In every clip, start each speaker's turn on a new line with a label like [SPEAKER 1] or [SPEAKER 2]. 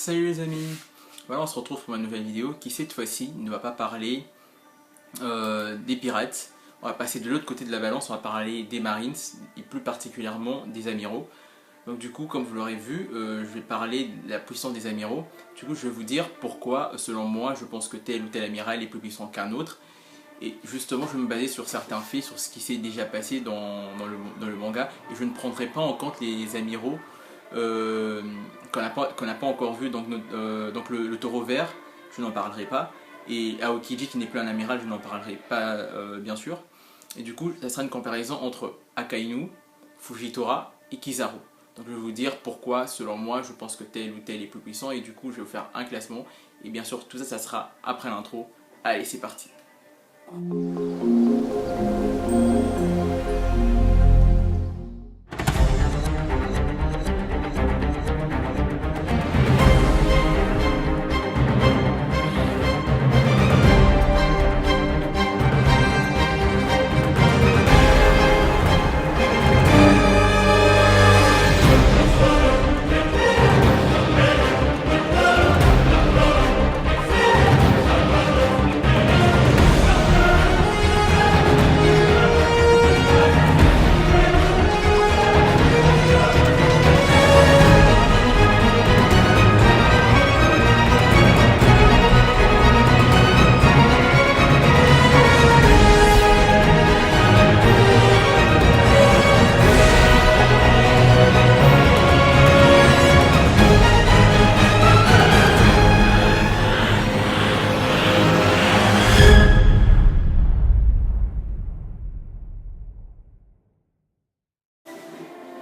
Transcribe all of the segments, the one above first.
[SPEAKER 1] Salut les amis, voilà on se retrouve pour une nouvelle vidéo qui cette fois-ci ne va pas parler des pirates. On va passer de l'autre côté de la balance, on va parler des marines et plus particulièrement des amiraux. Donc du coup comme vous l'aurez vu, je vais parler de la puissance des amiraux. Du coup je vais vous dire pourquoi selon moi je pense que tel ou tel amiral est plus puissant qu'un autre. Et justement je vais me baser sur certains faits, sur ce qui s'est déjà passé dans le manga. Et je ne prendrai pas en compte les amiraux qu'on n'a pas encore vu, donc le taureau vert, je n'en parlerai pas, et Aokiji qui n'est plus un amiral, je n'en parlerai pas bien sûr. Et du coup, ça sera une comparaison entre Akainu, Fujitora et Kizaru. Donc je vais vous dire pourquoi, selon moi, je pense que tel ou tel est plus puissant, et du coup, je vais vous faire un classement, et bien sûr, tout ça, ça sera après l'intro. Allez, c'est parti.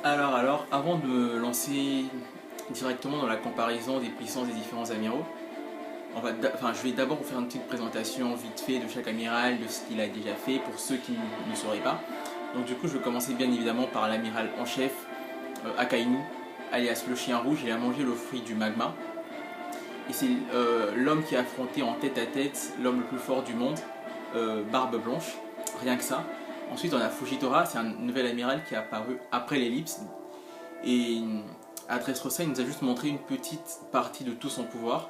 [SPEAKER 1] Alors, avant de me lancer directement dans la comparaison des puissances des différents amiraux, je vais d'abord vous faire une petite présentation vite fait de chaque amiral, de ce qu'il a déjà fait pour ceux qui ne sauraient pas. Donc du coup, je vais commencer bien évidemment par l'amiral en chef, Akainu, alias le chien rouge. Il a mangé le fruit du magma. Et c'est l'homme qui a affronté en tête à tête l'homme le plus fort du monde, Barbe Blanche, rien que ça. Ensuite, on a Fujitora, c'est un nouvel amiral qui est apparu après l'ellipse. Et à Dressrosa, il nous a juste montré une petite partie de tout son pouvoir.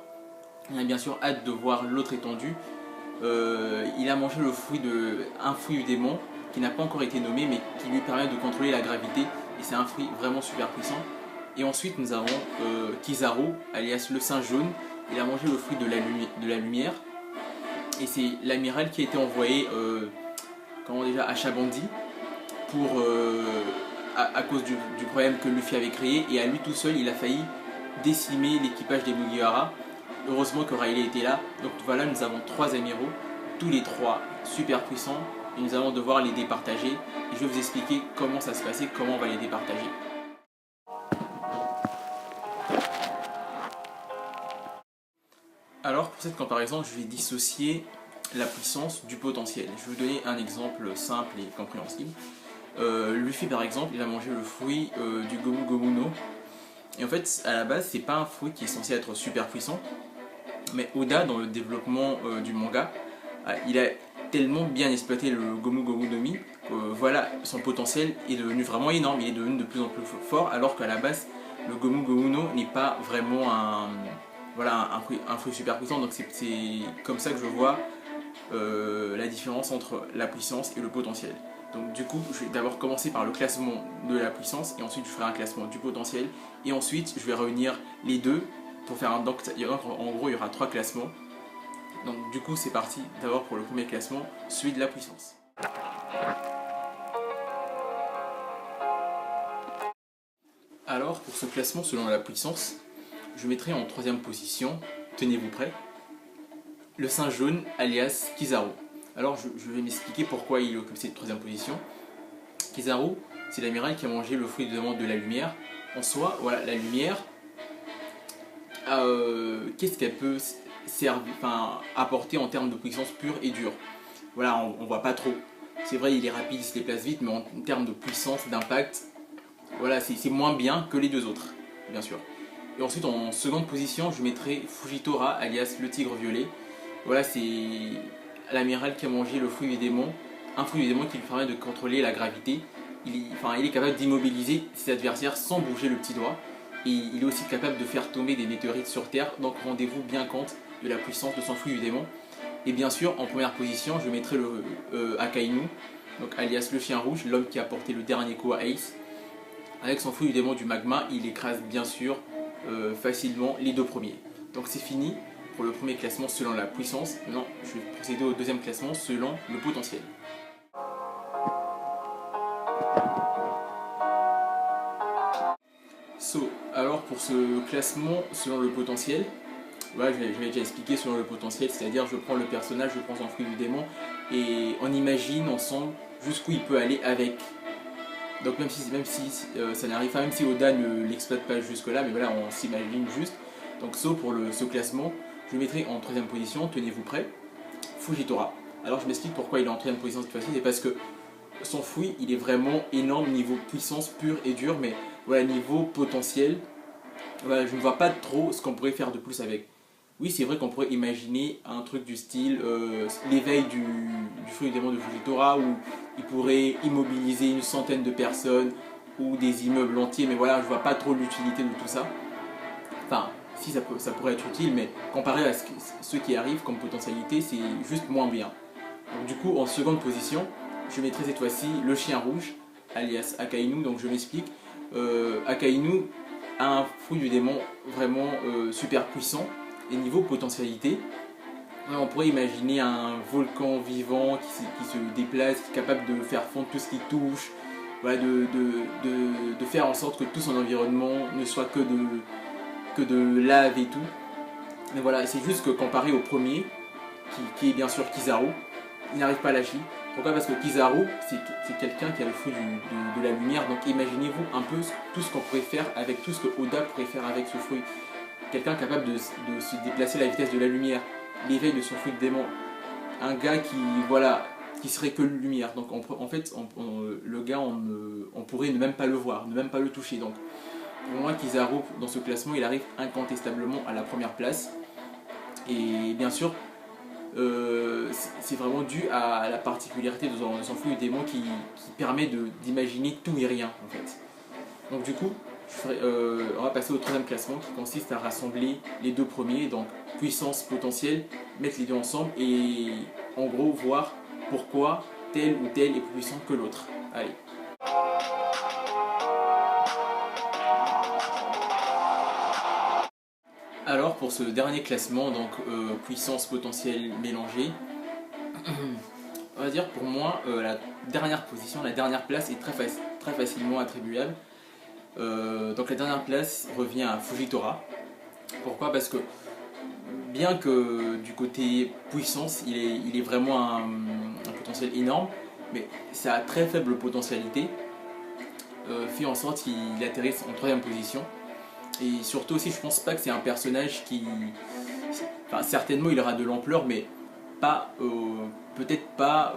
[SPEAKER 1] On a bien sûr hâte de voir l'autre étendue. Il a mangé un fruit du démon qui n'a pas encore été nommé, mais qui lui permet de contrôler la gravité. Et c'est un fruit vraiment super puissant. Et ensuite, nous avons Kizaru, alias le singe jaune. Il a mangé le fruit de la lumière. Et c'est l'amiral qui a été envoyé à Shabandi à cause du problème que Luffy avait créé, et à lui tout seul il a failli décimer l'équipage des Mugiwara. Heureusement que Riley était là. Donc voilà, nous avons trois amiraux, tous les trois super puissants, et nous allons devoir les départager, et je vais vous expliquer comment ça se passait, comment on va les départager. Alors pour cette comparaison, je vais dissocier la puissance du potentiel. Je vais vous donner un exemple simple et compréhensible. Luffy par exemple, il a mangé le fruit du Gomu Gomu no. Et en fait, à la base, c'est pas un fruit qui est censé être super puissant. Mais Oda, dans le développement du manga, il a tellement bien exploité le Gomu Gomu no Mi que voilà, son potentiel est devenu vraiment énorme. Il est devenu de plus en plus fort, alors qu'à la base, le Gomu Gomu no n'est pas vraiment un fruit super puissant. Donc c'est comme ça que je vois la différence entre la puissance et le potentiel. Donc du coup, je vais d'abord commencer par le classement de la puissance, et ensuite je ferai un classement du potentiel, et ensuite je vais réunir les deux pour faire un... Donc en gros il y aura trois classements. Donc du coup c'est parti d'abord pour le premier classement, celui de la puissance. Alors pour ce classement selon la puissance, je mettrai en troisième position, tenez-vous prêts, le singe jaune alias Kizaru. Alors je vais m'expliquer pourquoi il occupe cette troisième position. Kizaru, c'est l'amiral qui a mangé le fruit de la lumière. En soi, voilà, la lumière, qu'est-ce qu'elle peut apporter en termes de puissance pure et dure? Voilà, on voit pas trop. C'est vrai, il est rapide, il se déplace vite, mais en termes de puissance, d'impact, voilà, c'est moins bien que les deux autres, bien sûr. Et ensuite, en seconde position, je mettrai Fujitora, alias le tigre violet. Voilà, c'est l'amiral qui a mangé le fruit du démon, un fruit du démon qui lui permet de contrôler la gravité. Il est capable d'immobiliser ses adversaires sans bouger le petit doigt. et il est aussi capable de faire tomber des météorites sur Terre, donc rendez-vous bien compte de la puissance de son fruit du démon. Et bien sûr, en première position, je mettrai le Akainu, donc alias le chien rouge, l'homme qui a porté le dernier coup à Ace. Avec son fruit du démon du magma, il écrase bien sûr facilement les deux premiers. Donc c'est fini pour le premier classement selon la puissance. Maintenant, je vais procéder au deuxième classement selon le potentiel. Alors pour ce classement selon le potentiel, voilà, j'avais déjà expliqué selon le potentiel, c'est-à-dire je prends le personnage, je prends son fruit du démon et on imagine ensemble jusqu'où il peut aller avec. Donc même si ça n'arrive pas, même si Oda ne l'exploite pas jusque là, mais voilà, on s'imagine juste. Donc pour ce classement, je le mettrai en troisième position, tenez-vous prêts, Fujitora. Alors je m'explique pourquoi il est en troisième position cette fois-ci, c'est parce que son fruit il est vraiment énorme niveau puissance pure et dure, mais voilà, niveau potentiel, voilà, je ne vois pas trop ce qu'on pourrait faire de plus avec. Oui, c'est vrai qu'on pourrait imaginer un truc du style l'éveil du fruit du démon de Fujitora où il pourrait immobiliser une centaine de personnes ou des immeubles entiers, mais voilà, je vois pas trop l'utilité de tout ça. Enfin, si ça pourrait être utile, mais comparé à ce qui arrive comme potentialité, c'est juste moins bien. Donc, du coup, en seconde position, je mettrai cette fois-ci le chien rouge, alias Akainu, donc je m'explique. Akainu a un fruit du démon vraiment super puissant. Et niveau potentialité, on pourrait imaginer un volcan vivant qui se déplace, qui est capable de faire fondre tout ce qui touche, voilà, de faire en sorte que tout son environnement ne soit que de lave et tout. Mais voilà, c'est juste que comparé au premier, qui est bien sûr Kizaru, il n'arrive pas à l'agir. Pourquoi? Parce que Kizaru, c'est quelqu'un qui a le fruit de la lumière, donc imaginez-vous un peu tout ce qu'on pourrait faire avec tout ce que Oda pourrait faire avec ce fruit. Quelqu'un capable de se déplacer à la vitesse de la lumière, l'éveil de son fruit de démon, un gars qui serait que lumière. Donc en fait, le gars, on pourrait ne même pas le voir, ne même pas le toucher. Donc pour moi, Kizaru, dans ce classement, il arrive incontestablement à la première place. Et bien sûr, c'est vraiment dû à la particularité de son fruit de démon qui permet d'imaginer tout et rien en fait. Donc du coup, on va passer au troisième classement qui consiste à rassembler les deux premiers, donc puissance, potentiel, mettre les deux ensemble et en gros voir pourquoi tel ou tel est plus puissant que l'autre. Allez. Alors pour ce dernier classement, donc puissance, potentiel mélangé, on va dire pour moi la dernière position, la dernière place est très facilement attribuable. Donc la dernière place revient à Fujitora. Pourquoi? Parce que bien que du côté puissance, il est vraiment un potentiel énorme, mais sa très faible potentialité fait en sorte qu'il atterrisse en troisième position. Et surtout aussi, je pense pas que c'est un personnage qui... Enfin, certainement il aura de l'ampleur, mais pas peut-être pas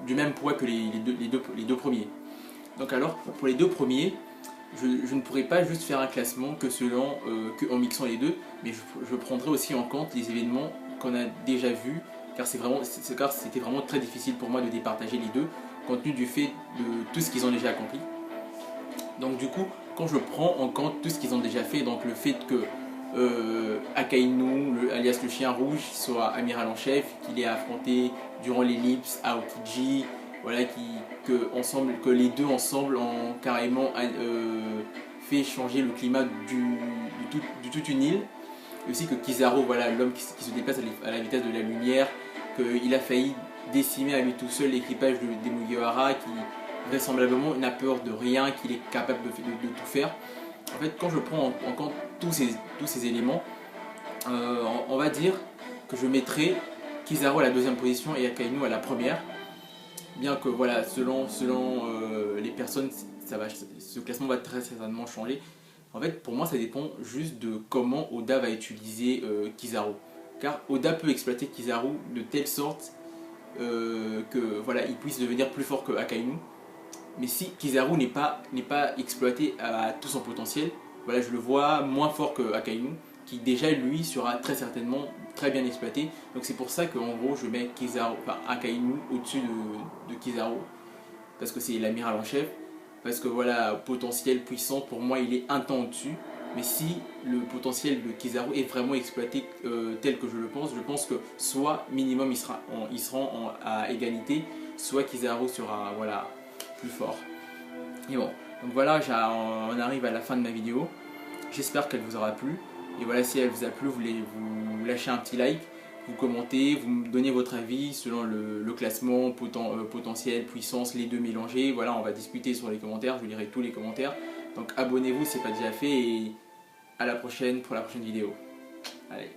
[SPEAKER 1] du même poids que les deux premiers. Donc alors, pour les deux premiers, je ne pourrais pas juste faire un classement en mixant les deux, mais je prendrai aussi en compte les événements qu'on a déjà vus, car c'était vraiment très difficile pour moi de départager les deux, compte tenu du fait de tout ce qu'ils ont déjà accompli. Donc du coup, quand je prends en compte tout ce qu'ils ont déjà fait, donc le fait que Akainu, alias le chien rouge, soit amiral en chef, qu'il ait affronté durant l'ellipse Aokiji, voilà, que les deux ensemble ont carrément fait changer le climat de toute une île. Et aussi que Kizaru, voilà, l'homme qui se déplace à la vitesse de la lumière, qu'il a failli décimer à lui tout seul l'équipage des Mugiwara, qui vraisemblablement n'a peur de rien, qu'il est capable de tout faire. En fait, quand je prends en compte tous ces éléments, on va dire que je mettrai Kizaru à la deuxième position et Akainu à la première. Bien que voilà, selon les personnes, ce classement va très certainement changer. En fait, pour moi, ça dépend juste de comment Oda va utiliser Kizaru. Car Oda peut exploiter Kizaru de telle sorte que voilà, il puisse devenir plus fort que Akainu. Mais si Kizaru n'est pas exploité à tout son potentiel, voilà, je le vois moins fort que Akainu, qui déjà lui sera très certainement très bien exploité. Donc c'est pour ça qu'en gros je mets Akainu au-dessus de Kizaru, parce que c'est l'amiral en chef. parce que voilà, potentiel puissant, pour moi il est un temps au-dessus. Mais si le potentiel de Kizaru est vraiment exploité tel que je pense que soit minimum ils seront à égalité, soit Kizaru sera voilà, plus fort. Et bon, donc voilà, on arrive à la fin de ma vidéo. J'espère qu'elle vous aura plu. Et voilà, si elle vous a plu, vous lâchez un petit like, vous commentez, vous me donnez votre avis selon le classement, potentiel, puissance, les deux mélangés. Voilà, on va discuter sur les commentaires, je lirai tous les commentaires. Donc abonnez-vous si ce n'est pas déjà fait et à la prochaine pour la prochaine vidéo. Allez.